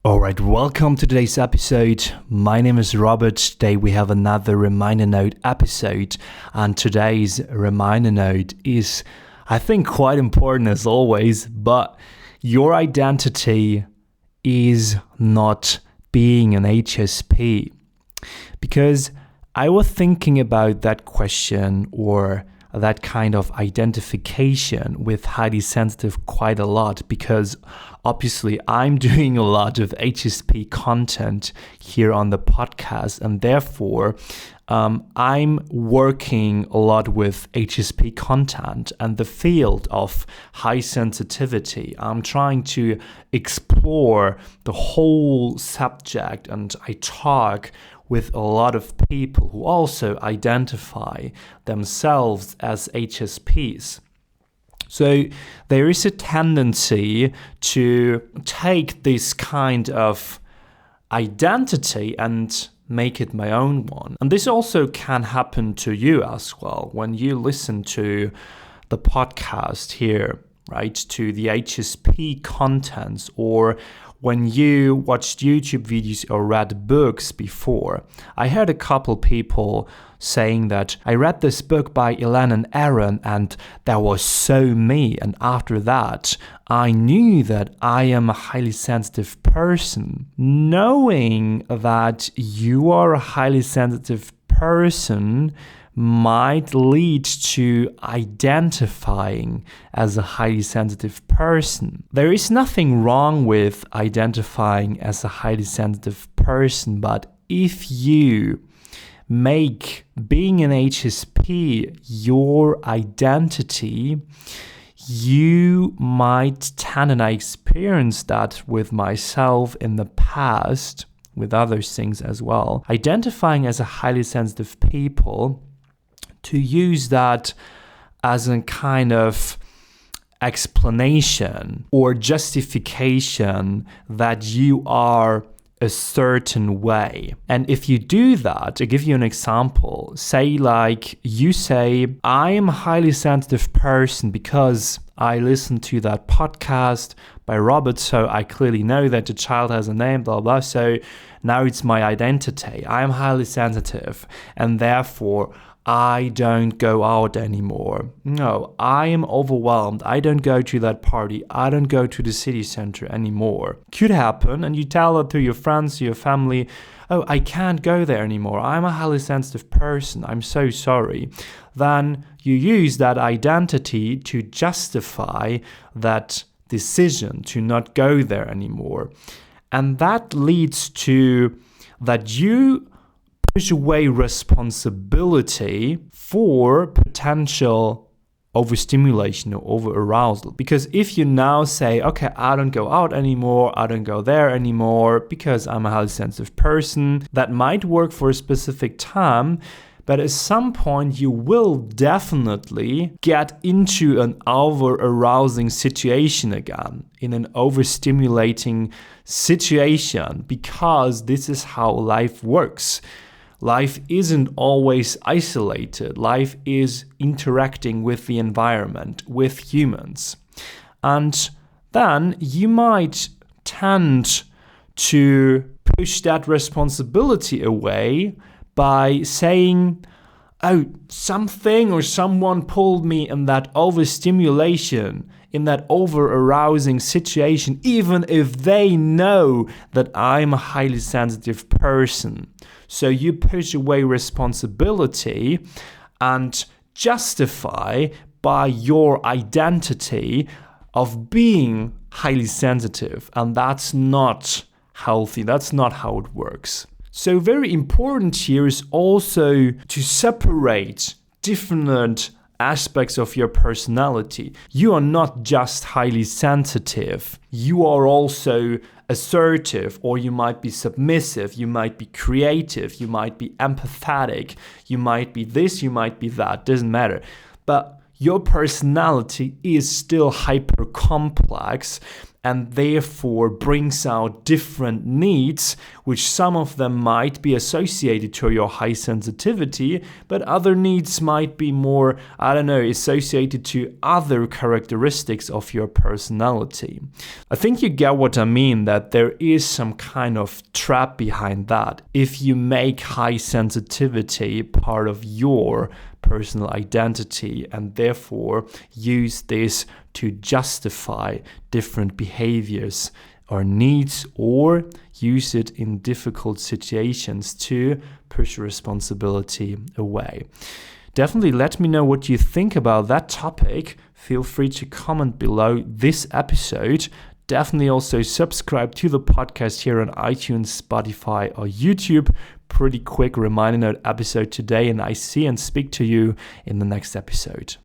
Alright, welcome to today's episode. My name is Robert. Today we have another reminder note episode, and today's reminder note is, I think, quite important as always, but your identity is not being an HSP. Because I was thinking about that question or that kind of identification with highly sensitive quite a lot, because obviously I'm doing a lot of HSP content here on the podcast, and therefore I'm working a lot with HSP content and the field of high sensitivity. I'm trying to explore the whole subject, and I talk with a lot of people who also identify themselves as HSPs. So there is a tendency to take this kind of identity and make it my own one. And this also can happen to you as well when you listen to the podcast here, right? To the HSP contents, or when you watched YouTube videos or read books before. I heard a couple people saying that I read this book by Elaine and Aaron and that was so me, and after that I knew that I am a highly sensitive person. Knowing that you are a highly sensitive person might lead to identifying as a highly sensitive person. There is nothing wrong with identifying as a highly sensitive person, but if you make being an HSP your identity, you might tend, and I experienced that with myself in the past, with other things as well, identifying as a highly sensitive people, to use that as a kind of explanation or justification that you are a certain way. And if you do that, to give you an example, say like you say, I am a highly sensitive person because I listened to that podcast by Robert, so I clearly know that the child has a name, blah, blah, so now it's my identity. I am highly sensitive, and therefore I don't go out anymore. No, I am overwhelmed. I don't go to that party. I don't go to the city center anymore. Could happen, and you tell it to your friends, to your family, oh, I can't go there anymore. I'm a highly sensitive person. I'm so sorry. Then you use that identity to justify that decision to not go there anymore. And that leads to that you push away responsibility for potential overstimulation or overarousal. Because if you now say, okay, I don't go out anymore, I don't go there anymore because I'm a highly sensitive person, that might work for a specific time, but at some point you will definitely get into an over-arousing situation again, in an overstimulating situation, because this is how life works. Life isn't always isolated. Life is interacting with the environment, with humans. And then you might tend to push that responsibility away by saying, oh, something or someone pulled me in that overstimulation, in that over-arousing situation, even if they know that I'm a highly sensitive person. So you push away responsibility and justify by your identity of being highly sensitive. And that's not healthy. That's not how it works. So very important here is also to separate different aspects of your personality. You are not just highly sensitive. You are also assertive, or you might be submissive, you might be creative, you might be empathetic, you might be this, you might be that, doesn't matter. But your personality is still hyper complex, and therefore brings out different needs, which some of them might be associated to your high sensitivity, but other needs might be more, associated to other characteristics of your personality. I think you get what I mean, that there is some kind of trap behind that. If you make high sensitivity part of your personal identity and therefore use this to justify different behaviors or needs, or use it in difficult situations to push responsibility away. Definitely let me know what you think about that topic. Feel free to comment below this episode. Definitely also subscribe to the podcast here on iTunes, Spotify, or YouTube. Pretty quick reminder note episode today, and I see and speak to you in the next episode.